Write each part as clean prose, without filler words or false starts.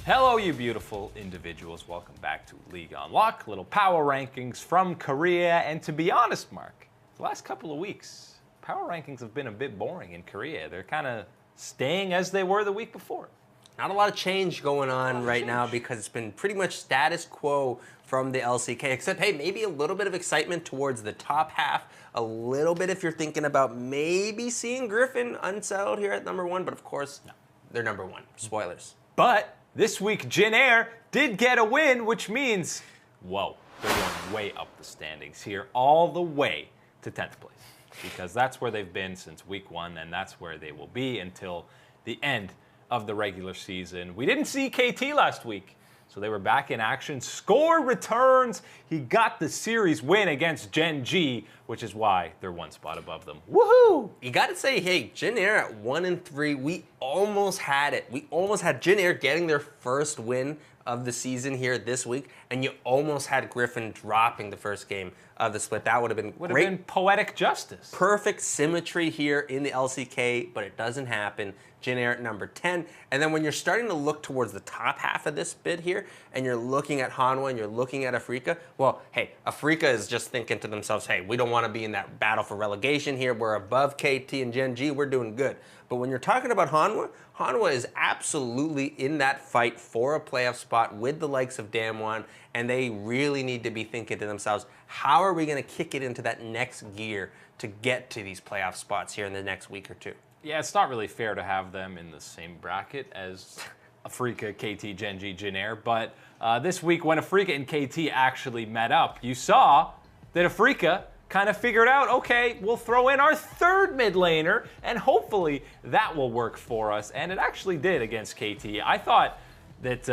Hello, you beautiful individuals. Welcome back to League Unlock. Little power rankings from Korea. And to be honest, Mark, the last couple of weeks, power rankings have been a bit boring in Korea. They're kind of staying as they were the week before. Not a lot of change going on right now because it's been pretty much status quo from the LCK, except, hey, maybe a little bit of excitement towards the top half, a little bit if you're thinking about maybe seeing Griffin unsettled here at #1, but of course, no, they're #1. Spoilers. But this week, Jin Air did get a win, which means, whoa, they're going way up the standings here, all the way to 10th place, because that's where they've been since week 1, and that's where they will be until the end of the regular season. We didn't see KT last week, so they were back in action. Score returns. He got the series win against Gen G, which is why they're one spot above them. Woohoo! You got to say, hey, Jin Air at 1-3, we almost had it. We almost had Jin Air getting their first win of the season here this week, and you almost had Griffin dropping the first game of the split. That would have been great. Would have been poetic justice. Perfect symmetry here in the LCK, but it doesn't happen. Jin Air at #10. And then when you're starting to look towards the top half of this bid here, and you're looking at Hanwha and you're looking at Afrika, well, hey, Afrika is just thinking to themselves, hey, we don't want to be in that battle for relegation here. We're above KT and Gen G. We're doing good. But when you're talking about Hanwha, Hanwha is absolutely in that fight for a playoff spot with the likes of Damwon, and they really need to be thinking to themselves, how are we going to kick it into that next gear to get to these playoff spots here in the next week or two? Yeah, it's not really fair to have them in the same bracket as Afrika, KT, Gen G, Jin Air, but this week when Afrika and KT actually met up, you saw that Afrika kind of figured out, okay, we'll throw in our third mid laner, and hopefully that will work for us. And it actually did against KT. I thought that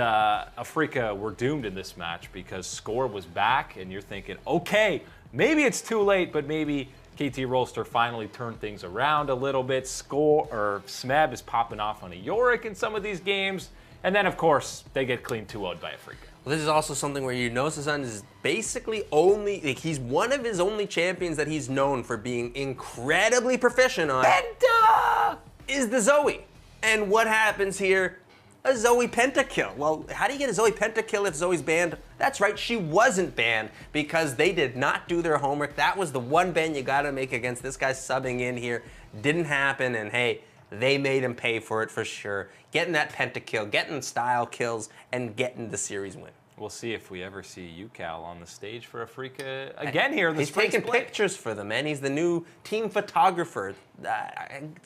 Afrika were doomed in this match because Score was back, and you're thinking, okay, maybe it's too late, but maybe KT Rolster finally turned things around a little bit. Smeb is popping off on a Yorick in some of these games. And then, of course, they get clean 2-0'd by Afrika. Well, this is also something where you notice his son is basically only, like, he's one of his only champions that he's known for being incredibly proficient on. Penta! Is the Zoe. And what happens here? A Zoe pentakill. Well, how do you get a Zoe pentakill if Zoe's banned? That's right, she wasn't banned because they did not do their homework. That was the one ban you gotta make against this guy subbing in here. Didn't happen, and hey, they made him pay for it for sure. Getting that pentakill, getting style kills, and getting the series win. We'll see if we ever see UCal on the stage for Afrika again here in the He's spring taking split. pictures for them, man. He's the new team photographer. It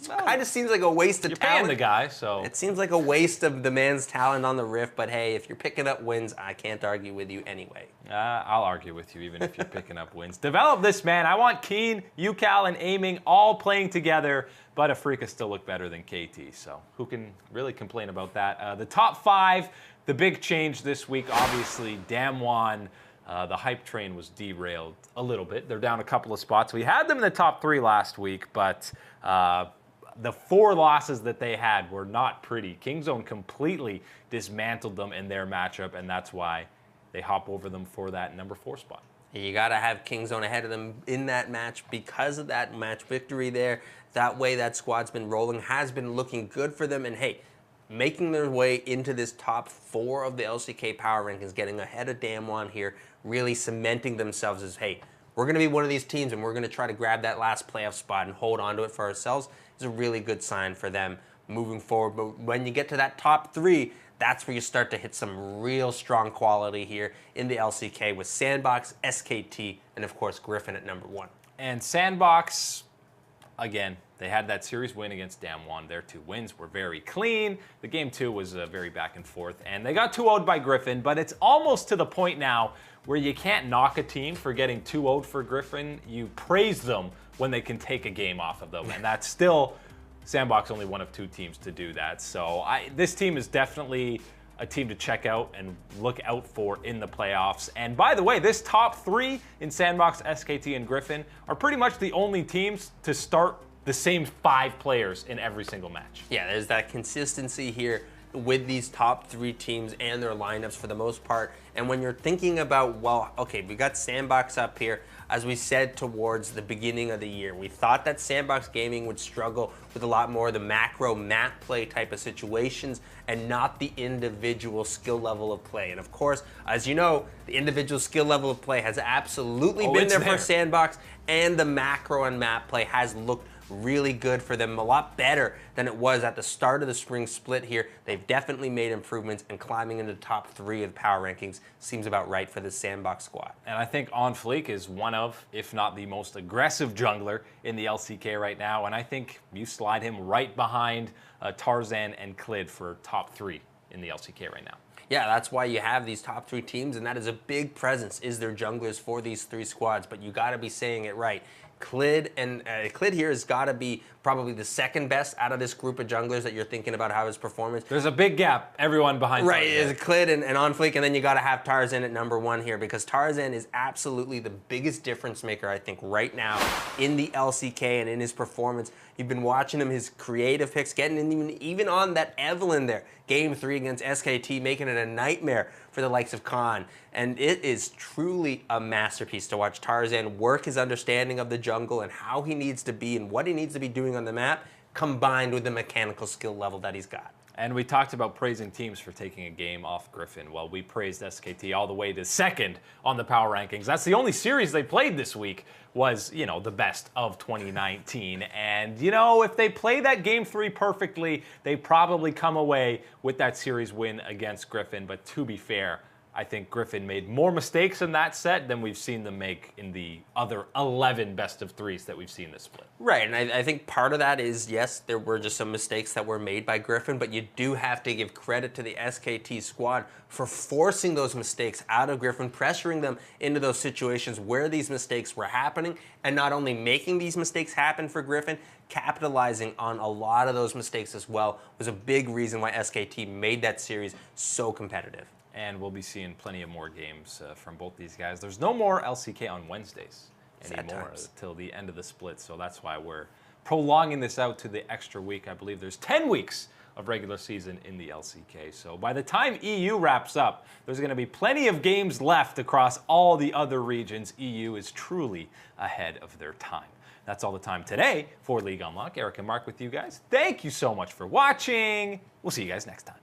kind of seems like a waste of You're talent. paying the guy, so It seems like a waste of the man's talent on the Rift, but hey, if you're picking up wins, I can't argue with you anyway. I'll argue with you even if you're picking up wins. Develop this, man. I want Keen, UCal, and Aiming all playing together, but Afrika still look better than KT, so who can really complain about that? The top 5, the big change this week, obviously, Damwon. The hype train was derailed a little bit. They're down a couple of spots. We had them in the top 3 last week, but the 4 losses that they had were not pretty. Kingzone completely dismantled them in their matchup, and that's why they hop over them for that #4 spot. You got to have Kingzone ahead of them in that match because of that match victory there. That way that squad's been rolling, has been looking good for them, and hey, making their way into this top 4 of the LCK power rankings, getting ahead of Damwon here, really cementing themselves as, hey, we're going to be one of these teams and we're going to try to grab that last playoff spot and hold on to it for ourselves is a really good sign for them moving forward. But when you get to that top 3, that's where you start to hit some real strong quality here in the LCK with Sandbox, SKT, and of course Griffin at #1. And Sandbox, again, they had that series win against Damwon. Their 2 wins were very clean. The game 2 was very back and forth, and they got 2-0'd by Griffin, but it's almost to the point now where you can't knock a team for getting 2-0'd for Griffin. You praise them when they can take a game off of them, and that's still Sandbox only one of 2 teams to do that. So this team is definitely a team to check out and look out for in the playoffs. And by the way, this top 3 in Sandbox, SKT, and Griffin are pretty much the only teams to start the same 5 players in every single match. Yeah, there's that consistency here with these top 3 teams and their lineups for the most part. And when you're thinking about, well, okay, we got Sandbox up here. As we said towards the beginning of the year, we thought that Sandbox Gaming would struggle with a lot more of the macro map play type of situations and not the individual skill level of play. And of course, as you know, the individual skill level of play has absolutely been there for Sandbox, and the macro and map play has looked really good for them, a lot better than it was at the start of the spring split here. They've definitely made improvements, and climbing into the top 3 of the power rankings seems about right for the Sandbox squad. And I think On Fleek is one of, if not the most aggressive jungler in the LCK right now, and I think you slide him right behind Tarzan and Clid for top 3 in the LCK right now. Yeah, that's why you have these top 3 teams, and that is a big presence, is their junglers for these 3 squads, but you gotta be saying it right. Clid here has got to be probably the second best out of this group of junglers that you're thinking about how his performance. There's a big gap, everyone behind Tarzan. Right, Tarzan. is Clid and On Fleek, and then you got to have Tarzan at number 1 here, because Tarzan is absolutely the biggest difference maker, I think, right now in the LCK and in his performance. You've been watching him, his creative picks, getting in even on that Evelyn there. Game 3 against SKT, making it a nightmare for the likes of Khan. And it is truly a masterpiece to watch Tarzan work his understanding of the jungle and how he needs to be and what he needs to be doing on the map, combined with the mechanical skill level that he's got. And we talked about praising teams for taking a game off Griffin. Well, we praised SKT all the way to 2nd on the power rankings. That's the only series they played this week was, you know, the best of 2019. And, you know, if they play that Game 3 perfectly, they probably come away with that series win against Griffin. But to be fair, I think Griffin made more mistakes in that set than we've seen them make in the other 11 best of 3s that we've seen this split. Right, and I think part of that is, yes, there were just some mistakes that were made by Griffin, but you do have to give credit to the SKT squad for forcing those mistakes out of Griffin, pressuring them into those situations where these mistakes were happening, and not only making these mistakes happen for Griffin, capitalizing on a lot of those mistakes as well was a big reason why SKT made that series so competitive. And we'll be seeing plenty of more games from both these guys. There's no more LCK on Wednesdays anymore till the end of the split, so that's why we're prolonging this out to the extra week. I believe there's 10 weeks of regular season in the LCK. So by the time EU wraps up, there's going to be plenty of games left across all the other regions. EU is truly ahead of their time. That's all the time today for League Unlock. Eric and Mark with you guys. Thank you so much for watching. We'll see you guys next time.